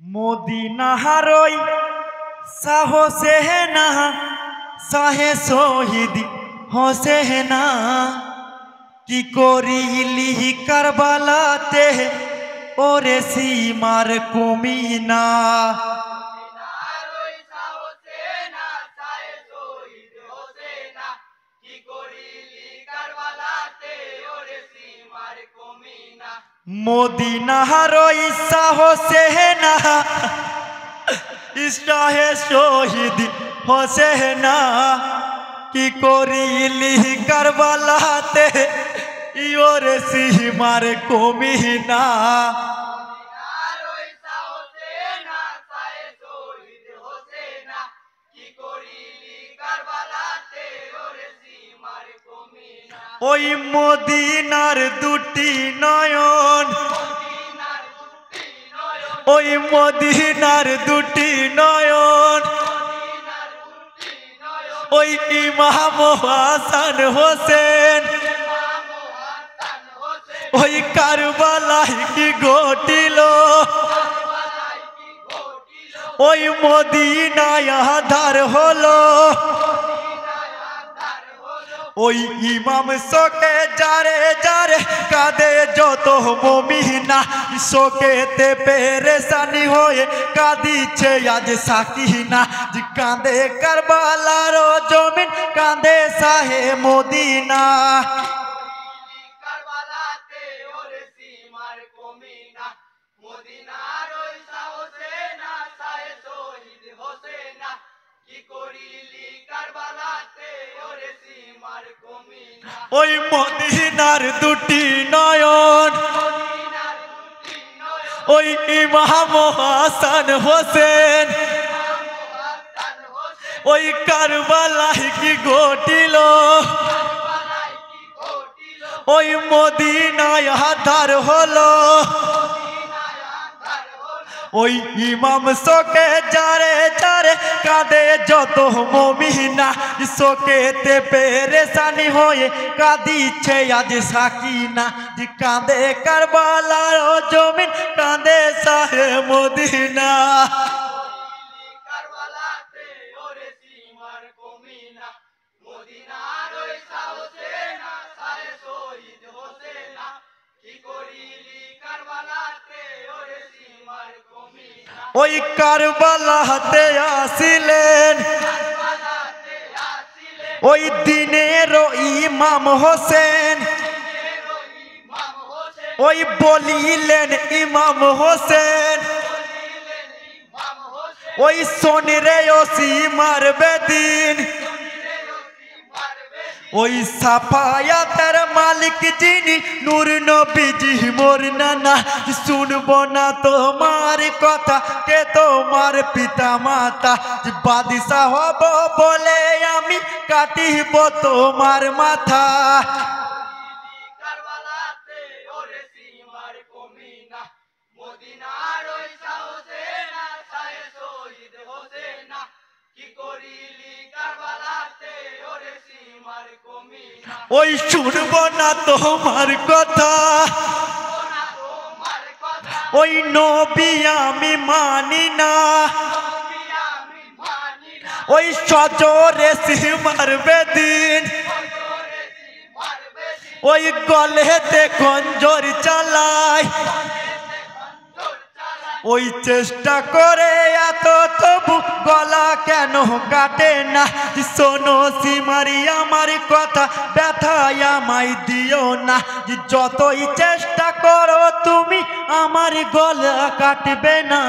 মদিনার ওই সাহসেনা সাহে শহীদ হোসেনা কি করিলি কারবালাতে ওরে সীমার কুমিনা। মদিনার ওই সাহসেনা ইসলাহে শহীদ হোসেনা কি করিলি কারবালাতে ওরে সীমার কুমিনা। ওই মদিনার দুটি নয়ন, ওই মদিনার দুটি নয়ন, ওই ইমাম হাসান হোসেন ওই কারবালায় কি ঘটিল, ওই মদিনায় আধার হলো। ওই ইমাম শোকে যারে যারে কাঁদে যত মুমিনা, শোকেতে পেরেশানি হয়ে কাঁদিছে আজ সাকিনা। কাঁদে কারবালার জমিন, কাঁদে শাহে মদিনা। ওই মদিনার দুটি নয়ন, ওই ইমাম হাসান হোসেন ওই কারবালায় কি ঘটিল, ওই মদিনায় আধার হলো। ওই ইমাম শোকে যারে যারে কাঁদে যত মুমিনা, শোকেতে পেরেশানি হয়ে কাঁদিছে আজ সাকিনা। কাঁদে কারবালার জমিন, কাঁদে শাহে মদিনা। ওই কারবালাতে আসিলেন ওই দিনের ইমাম হোসেন, ওই বলিলেন ইমাম হোসেন ওই শোনরে ও সীমার বেদিন, ওই সাফায়াতের মালিক যিনি নূর নবীজি মোর নানা। শুনবো না তোমার কথা, কে তোমার পিতা মাতা, বাদশা হব বলে আমি কাটিব তোমার মাথা। ওই শুনবো না তোমার কথা, ওই নবী আমি মানি না, ওই সজরে সীমার বেদিন, ওই গলেতে খঞ্জর চালায়, ওই চেষ্টা করে এত তবু গলা কেন কাটে না। শোনো সীমারি আমার কথা, ব্যথায় আমায় দিও না। যতই চেষ্টা করো তুমি আমার গলা কাটবে না।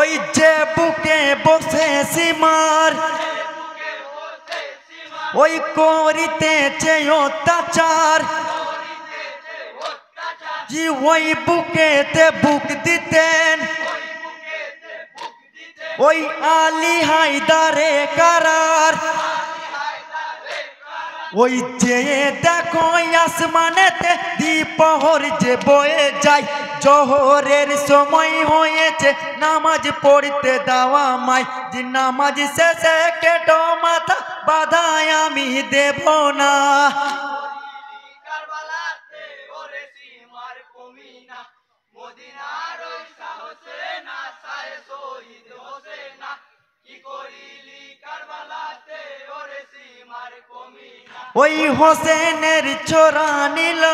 ওই যে বুকে বসে সীমার ওই করিতেছে অত্যাচার, জি ওই বুকেতে বুক দিতেন ওই আলী হায়দারে কারার। ওই যে দেখো আসমানেতে দ্বীপহর যে বয়ে যায়, জোহরের সময় হয়েছে নামাজ পড়তে দাওয়া মাই যে নামাজ শেষে কেটো মাথা বাধায় আমি দেব না ওই হোসেনের ছোরা নিল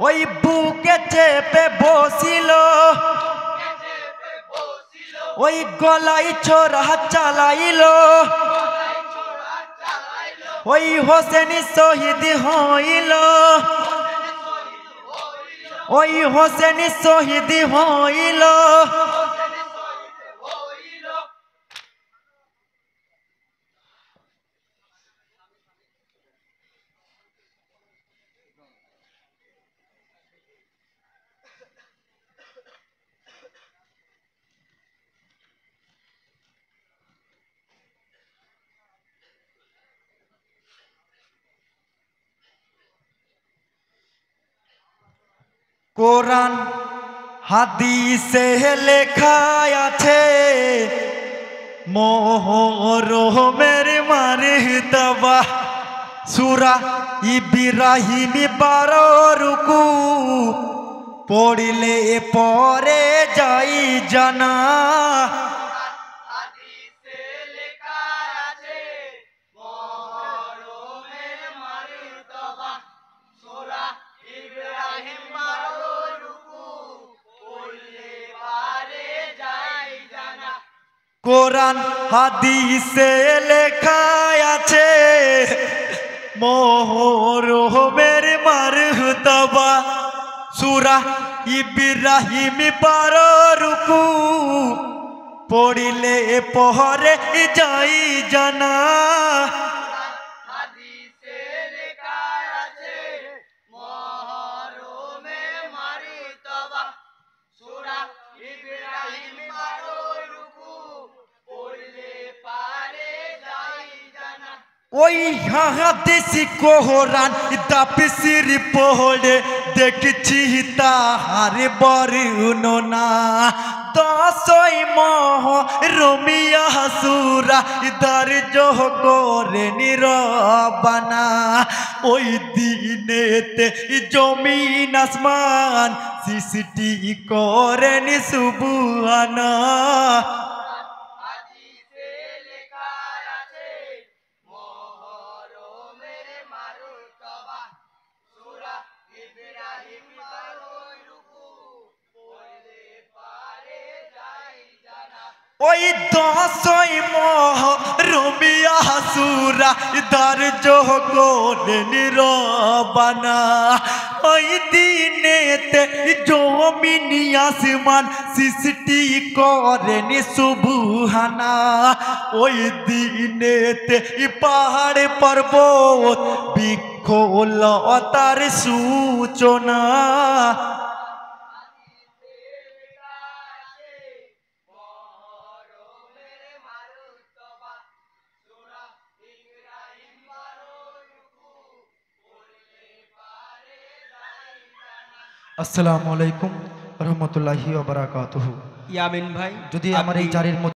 ওই বুকে চেপে বসিল ওই গলায় ছোরা চালাইল ওই হোসেন শহীদ হইল ওই হোসেন শহীদ হইল কোরআন হাদিসে লেখা আছে মোহরমের মারতবা সূরা ইব্রাহিম 12 রুকু পড়লে পরে যাই জানা কোরআন হাদিসে লেখা আছে মোহরমের মারতবা সূরা ইব্রাহিম 12 রুকু পড়লে পরে যাই জানা ওই হাদিস কোরআন তাফসীর পড়ে দেখছি তাহার বর্ণনা 10 মুহরমিয়া সূরা দর্জ করে নিরবানা ওই দিনেতে জমিন আসমান সৃষ্টি করেন সুবহানাল্লাহ ওই 10 মুহরমিয়া সূরা দর্জ করে নিরবানা ওই দিনেতে জমিন আসমান সৃষ্টি করেন সুবহানাল্লাহ ওই দিনেতে পাহাড় পর্বত বৃক্ষলতার সূচনা আসসালামু আলাইকুম রহমতুল্লাহি ওয়া বারাকাতুহু। ইয়ামিন ভাই যদি আমার এই জারির